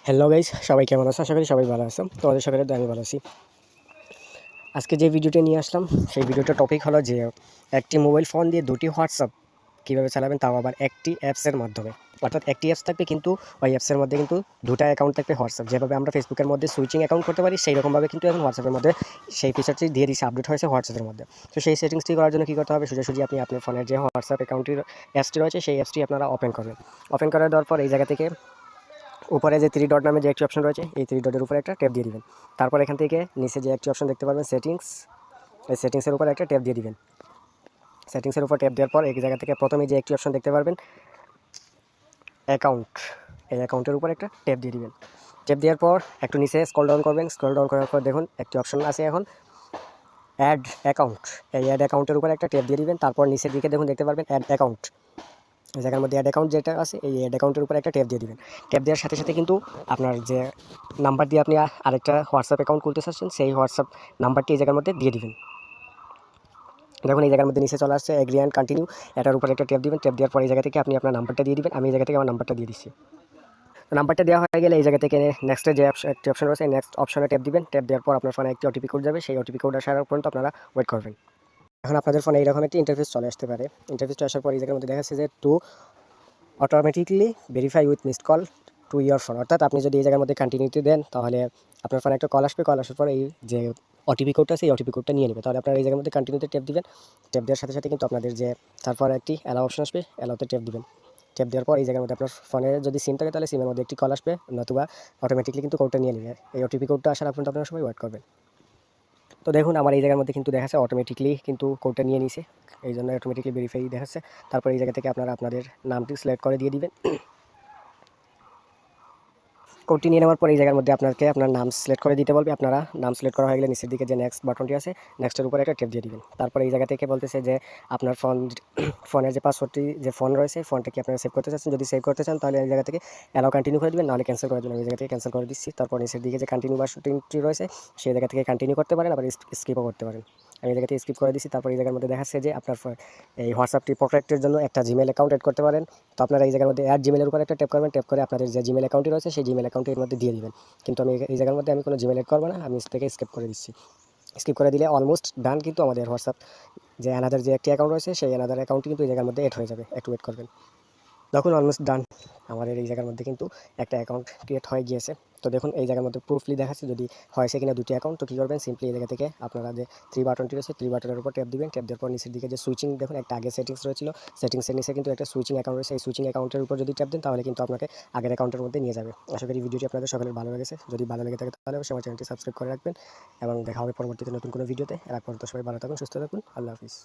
Hello guys, সবাই কেমন আছো? আশা করি সবাই ভালো আছো। তোমাদের সকলের দোয়ায় আমি ভালো আছি। আজকে যে ভিডিওটি নিয়ে আসলাম, সেই ভিডিওটার টপিক হলো যে একটি মোবাইল ফোন দিয়ে দুটি হোয়াটসঅ্যাপ কীভাবে চালাবেন, তাও আবার একটি অ্যাপসের মাধ্যমে। অর্থাৎ একটি অ্যাপস থাকবে, কিন্তু ওই অ্যাপসের মধ্যে কিন্তু দুটা অ্যাকাউন্ট থাকবে হোয়াটসঅ্যাপ। যেভাবে আমরা ফেসবুকের মধ্যে সুইচিং অ্যাকাউন্ট করতে পারি, সেই রকমভাবে কিন্তু এখন হোয়াটসঅ্যাপের মধ্যে সেই ফিচারটি দিয়ে দিচ্ছে, আপডেট হয়েছে হোয়াটসঅ্যাপের মধ্যে। তো সেই সেটিংসটি করার জন্য কী করতে হবে, সোজাসুজি আপনি আপনার ফোনের যে হোয়াটসঅ্যাপ অ্যাকাউন্টটির অ্যাপসটি রয়েছে, সেই অ্যাপসটি আপনারা ওপেন করবেন। ওপেন করে দেওয়ার পর এই জায়গা থেকে উপরে যে 3 ডট নামে যে একটি অপশন রয়েছে, এই 3 ডটের উপরে একটা ট্যাপ দিয়ে দিবেন। তারপর এখান থেকে নিচে যে একটি অপশন দেখতে পারবেন সেটিংস, এই সেটিংসের উপর একটা ট্যাপ দিয়ে দিবেন। সেটিংসের উপর ট্যাপ দেওয়ার পর এই জায়গা থেকে প্রথমে যে একটি অপশন দেখতে পারবেন অ্যাকাউন্ট, এই অ্যাকাউন্টের উপর একটা ট্যাপ দিয়ে দিবেন। ট্যাপ দেওয়ার পর একটু নিচে স্ক্রল ডাউন করবেন। স্ক্রল ডাউন করার পর দেখুন একটি অপশন আছে এখন অ্যাড অ্যাকাউন্ট, এই অ্যাড অ্যাকাউন্টের উপর একটা ট্যাপ দিয়ে দিবেন। তারপর নিচের দিকে দেখুন দেখতে পারবেন অ্যাড অ্যাকাউন্ট, এই জায়গার মধ্যে অ্যাড অ্যাকাউন্ট যেটা আছে, এই অ্যাড অ্যাকাউন্টের উপর একটা ট্যাপ দিয়ে দিবেন। ট্যাপ দেওয়ার সাথে সাথে কিন্তু আপনার যে নাম্বার দিয়ে আপনি আরেকটা হোয়াটসঅ্যাপ অ্যাকাউন্ট খুলতে চাচ্ছেন, সেই হোয়াটসঅ্যাপ নাম্বারটি এই জায়গার মধ্যে দিয়ে দিবেন। দেখুন এই জায়গার মধ্যে নিচে চলে আসছে এগ্রি অ্যান্ড কন্টিনিউ, এটার উপর একটা ট্যাপ দিবেন। ট্যাপ দেওয়ার পর এই জায়গা থেকে আপনি আপনার নাম্বারটা দিয়ে দিবেন। আমি এই জায়গা থেকে আমার নাম্বারটা দিয়ে দিচ্ছি। নাম্বারটা দেওয়া হয়ে গেলে এই জায়গা থেকে নেক্সটে যে একটি অপশন রয়েছে, নেক্সট অপশনে ট্যাপ দিবেন। ট্যাপ দেওয়ার পর আপনার ফোনে একটি ওটিপি কোড যাবে, সেই ওটিপি কোড আসার পর্যন্ত আপনারা ওয়েট করবেন। এখন আপনাদের ফোনে এইরকম একটি ইন্টারফেস চলে আসতে পারে। ইন্টারফেসটা আসার পর এই জায়গার মধ্যে দেখা যাচ্ছে যে to automatically verify with missed call to your phone. অর্থাৎ আপনি যদি এই জায়গার মধ্যে কন্টিনিউতে দেন, তাহলে আপনার ফোনে একটা কল আসবে। কল আসার পর এই যে ওটিপি কোডটা আছে, এই ওটিপি কোডটা নিয়ে নেবে। তাহলে আপনারা এই জায়গার মধ্যে কন্টিনিউতে ট্যাপ দিবেন। ট্যাপ দেওয়ার সাথে সাথে কিন্তু আপনাদের যে তারপর একটি অ্যালাউ অপশন আসবে, অ্যালাউতে ট্যাপ দিবেন। ট্যাপ দেওয়ার পর এই জায়গার মধ্যে আপনার ফোনে যদি সিম থাকে, তাহলে সিমের মধ্যে একটি কল আসবে, নতুবা অটোমেটিকলি কিন্তু কোডটা নিয়ে নেবে। এই ওটিপি কোডটা আসার পর্যন্ত আপনারা সবাই ওয়েট করবেন। তো দেখুন আমার এই জায়গার মধ্যে কিন্তু দেখাচ্ছে অটোমেটিকলি কিন্তু কোডটা নিয়ে নিছে, এই জন্য অটোমেটিকলি ভেরিফাই দেখাচ্ছে। তারপর এই জায়গা থেকে আপনারা আপনাদের নামটি সিলেক্ট করে দিয়ে দিবেন। কোডটি নিয়ে নেওয়ার পর এই জায়গার মধ্যে আপনাকে আপনার নাম সিলেক্ট করে দিতে বলবে। আপনারা নাম সিলেক্ট করা হয়ে গেলে নিচের দিকে যে নেক্সট বাটনটি আছে, নেক্সটের উপরে একটা ট্যাপ দিয়ে দিবেন। তারপর এই জায়গা থেকে বলতেছে যে আপনার ফোনের যে পাসওয়ার্ডটি, যে ফোন রয়েছে, ফোনটা কি আপনারা সেভ করতে চাচ্ছেন। যদি সেভ করতে চান, তাহলে এই জায়গা থেকে অ্যালাউ কন্টিনিউ করে দিবেন, নাহলে ক্যান্সেল করে দিবেন। আমি এই জায়গা থেকে ক্যান্সেল করে দিচ্ছি। তারপর নিচের দিকে যে কন্টিনিউ বাটনটি রয়েছে, সেই জায়গা থেকে কন্টিনিউ করতে পারেন, আবার স্কিপও করতে পারেন। আমি এই জায়গা থেকে স্কিপ করে দিচ্ছি। তারপর এই জায়গার মধ্যে দেখাচ্ছে যে আপনার এই হোয়াটসঅ্যাপটি প্রোটেক্টের জন্য একটা জিমেল অ্যাকাউন্ট অ্যাড করতে পারেন। তো আপনারা এই জায়গার মধ্যে অ্যাড জিমেলের উপর একটা ট্যাপ করবেন। ট্যাপ করে আপনাদের যে জিমেল অ্যাকাউন্টটি রয়েছে, সেই জিমেল অ্যাকাউন্টটি এর মধ্যে দিয়ে দিবেন। কিন্তু আমি এই জায়গার মধ্যে আমি কোনো জিমেল অ্যাড করবো না, আমি থেকে স্কিপ করে দিচ্ছি। স্কিপ করে দিলে অলমোস্ট ডান, কিন্তু আমাদের হোয়াটসঅ্যাপ যে অ্যানাদার যে একটি অ্যাকাউন্ট রয়েছে, সেই অ্যানাদার অ্যাকাউন্টটি কিন্তু এই জায়গার মধ্যে অ্যাড হয়ে যাবে। একটু ওয়েট করবেন। দেখুন অলমোস্ট ডান, আমাদের এই জায়গার মধ্যে কিন্তু একটা অ্যাকাউন্ট ক্রিয়েট হয়ে গিয়েছে। তো দেখুন এই জায়গার মধ্যে প্রুফলি দেখাচ্ছে যদি হয়েছে কিনা দুটি অ্যাকাউন্ট। তো কী করবেন, সিম্পলি এই জায়গা থেকে আপনারা যে থ্রি বাটনটি রয়েছে, থ্রি বাটনের উপর ট্যাপ দিবেন। ট্যাপ দেওয়ার পর নিচের দিকে যে সুইচিং, দেখুন একটা আগে সেটিংস রয়েছিল, সেটিংসের নিচে কিন্তু একটা সুইচিং অ্যাকাউন্ট রয়েছে। এই সুইচিং অ্যাকাউন্টের উপর যদি ট্যাপ দেন, তাহলে কিন্তু আপনাকে আগের অ্যাকাউন্টের মধ্যে নিয়ে যাবে। আশা করি ভিডিওটি আপনাদের সকলের ভালো লেগেছে। যদি ভালো লেগে থাকে, তাহলে অবশ্যই আমার চ্যানেলটি সাবস্ক্রাইব করে রাখবেন এবং দেখা হবে পরবর্তীতে নতুন কোনো ভিডিওতে। এর আগ পর্যন্ত সবাই ভালো থাকুন, সুস্থ থাকুন। আল্লাহ হাফিজ।